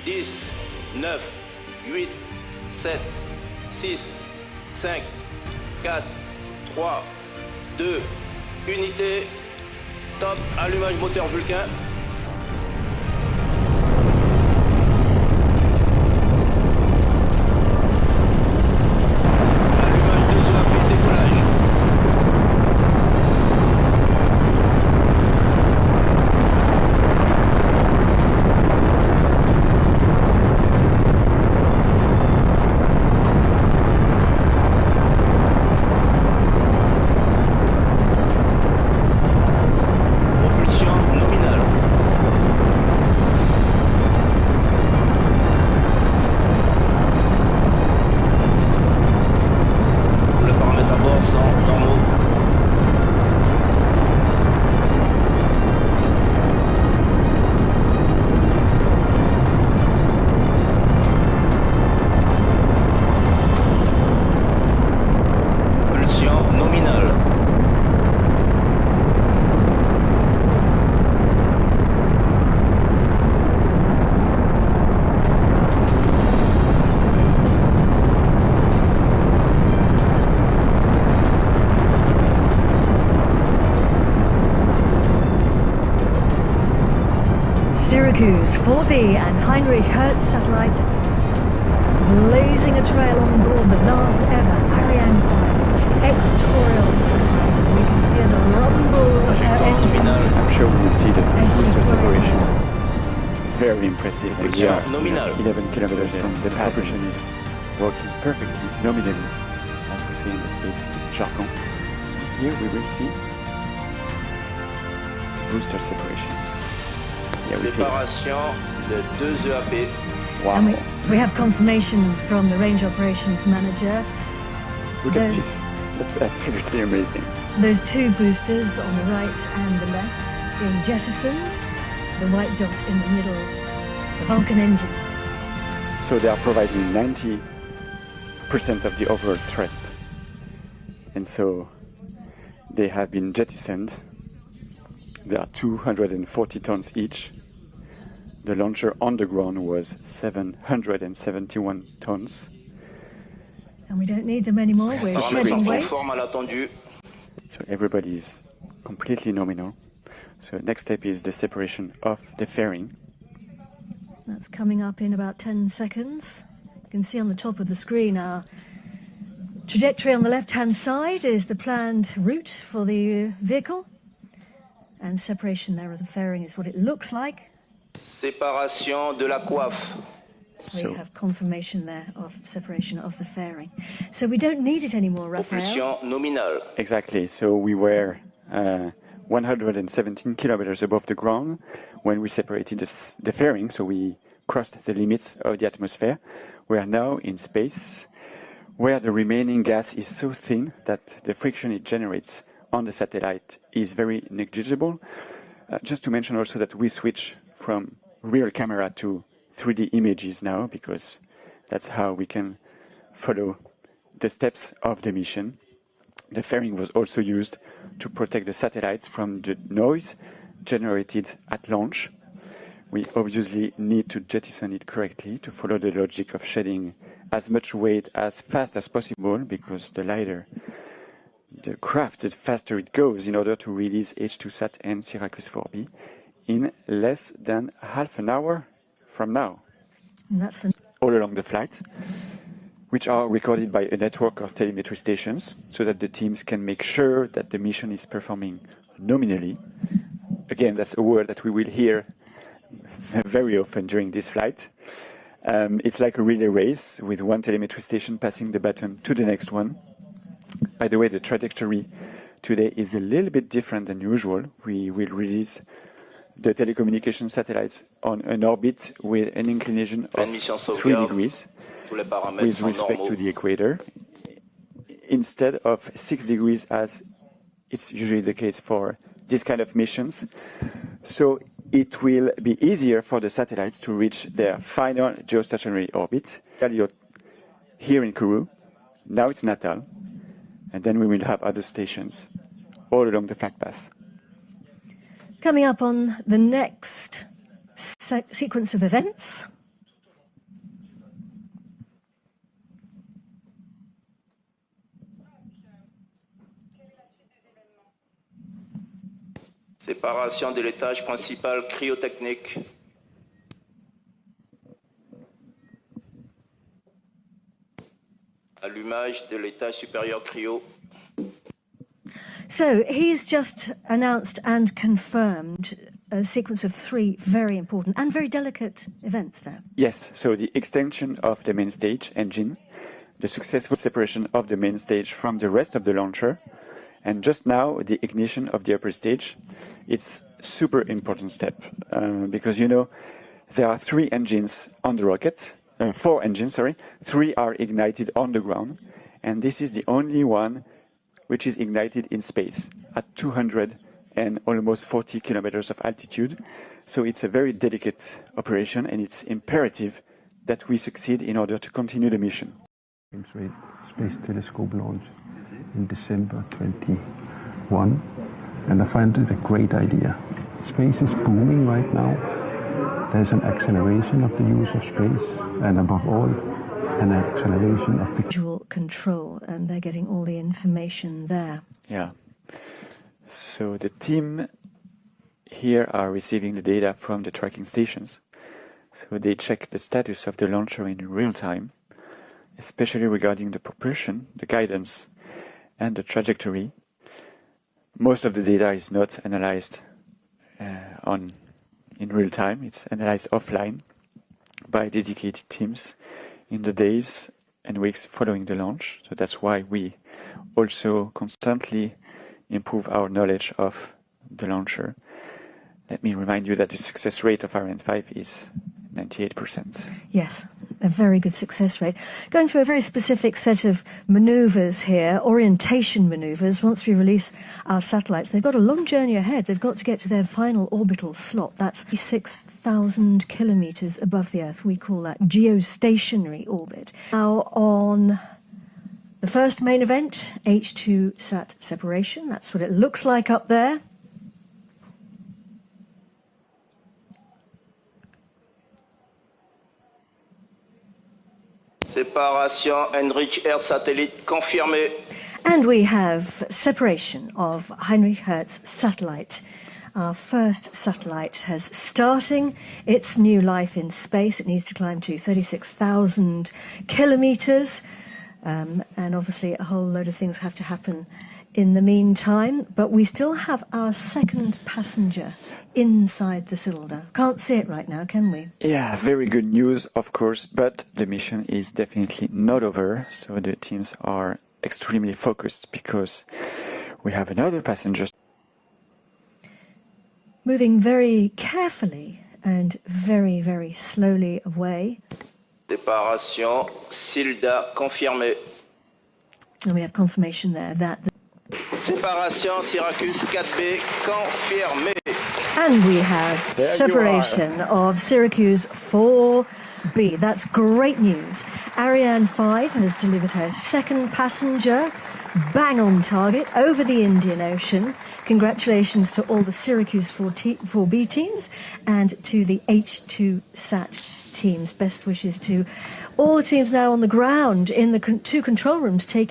10, 9, 8, 7, 6, 5, 4, 3, 2, unité, top, allumage moteur Vulcain. Syracuse 4B and Heinrich Hertz satellite blazing a trail on board the last ever Ariane 5 across the equatorial skies, and we can hear the rumble of their engines. I'm sure we will see the booster separation. It's very impressive. We are 11 kilometers from the propulsion is working perfectly, nominally, as we say in the space jargon. Here we will see booster separation. Yeah, we see Séparation de 2 EAP. Wow. And we have confirmation from the range operations manager. Look at this. That's absolutely amazing. Those two boosters on the right and the left being jettisoned. The white dot in the middle, the Vulcan engine. So they are providing 90% of the overall thrust. And so they have been jettisoned. They are 240 tons each. The launcher on the ground was 771 tons. And we don't need them anymore. We're shedding weight. So everybody is completely nominal. So next step is the separation of the fairing. That's coming up in about 10 seconds. You can see on the top of the screen our trajectory on the left-hand side is the planned route for the vehicle. And separation there of the fairing is what it looks like. Séparation de la coiffe. We have confirmation there of separation of the fairing. So we don't need it anymore, Raphael. Propulsion nominale. Exactly. So we were 117 kilometers above the ground when we separated the fairing. So we crossed the limits of the atmosphere. We are now in space where the remaining gas is so thin that the friction it generates on the satellite is very negligible. Just to mention also that we switch from real camera to 3D images now, because that's how we can follow the steps of the mission. The fairing was also used to protect the satellites from the noise generated at launch. We obviously need to jettison it correctly to follow the logic of shedding as much weight as fast as possible, because the lighter the craft, the faster it goes, in order to release H2SAT and Syracuse 4B in less than half an hour from now. And that's all along the flight, which are recorded by a network of telemetry stations, so that the teams can make sure that the mission is performing nominally. Again, that's a word that we will hear very often during this flight. It's like a relay race, with one telemetry station passing the baton to the next one. By the way, the trajectory today is a little bit different than usual. We will release the telecommunication satellites on an orbit with an inclination of 3 degrees with respect to the equator, instead of 6 degrees as it's usually the case for this kind of missions. So it will be easier for the satellites to reach their final geostationary orbit. Here in Kourou, now it's Natal, and then we will have other stations all along the flight path. Coming up on the next sequence of events, Séparation de l'étage principal cryotechnique. Allumage de l'étage supérieur cryo. So he's just announced and confirmed a sequence of 3 very important and very delicate events there. Yes, so the extension of the main stage engine, the successful separation of the main stage from the rest of the launcher, and just now the ignition of the upper stage. It's super important step because, you know, there are 3 engines on the rocket, 4 engines, sorry, 3 are ignited on the ground, and this is the only one which is ignited in space at 200 and almost 40 kilometers of altitude. So it's a very delicate operation, and it's imperative that we succeed in order to continue the mission. James Webb Space Telescope launch in December 21, and I find it a great idea. Space is booming right now. There's an acceleration of the use of space, and above all, an acceleration of the Visual control, and they're getting all the information there. Yeah. So the team here are receiving the data from the tracking stations. So they check the status of the launcher in real time, especially regarding the propulsion, the guidance, and the trajectory. Most of the data is not analyzed in real time. It's analyzed offline by dedicated teams in the days and weeks following the launch. So that's why we also constantly improve our knowledge of the launcher. Let me remind you that the success rate of Ariane 5 is 98%. Yes, a very good success rate. Going through a very specific set of manoeuvres here, orientation manoeuvres. Once we release our satellites, they've got a long journey ahead. They've got to get to their final orbital slot. That's 6,000 kilometers above the Earth. We call that geostationary orbit. Now on the first main event, H2 sat separation. That's what it looks like up there. Séparation Heinrich Hertz satellite confirmée. And we have separation of Heinrich Hertz satellite. Our first satellite has starting its new life in space. It needs to climb to 36,000 kilometers. And obviously a whole load of things have to happen in the meantime. But we still have our second passenger inside the cylinder. Can't see it right now, can we? Yeah, very good news, of course, but the mission is definitely not over. So the teams are extremely focused because we have another passenger. Moving very carefully and very, very slowly away. Séparation Silda confirmée. And we have confirmation there that Séparation Syracuse 4B confirmée. and we have There you separation of Syracuse 4B. That's great news. Ariane 5 has delivered her second passenger, bang on target, over the Indian Ocean. Congratulations to all the Syracuse 4B teams and to the H2 Sat teams. Best wishes to all the teams now on the ground in the 2 control rooms taking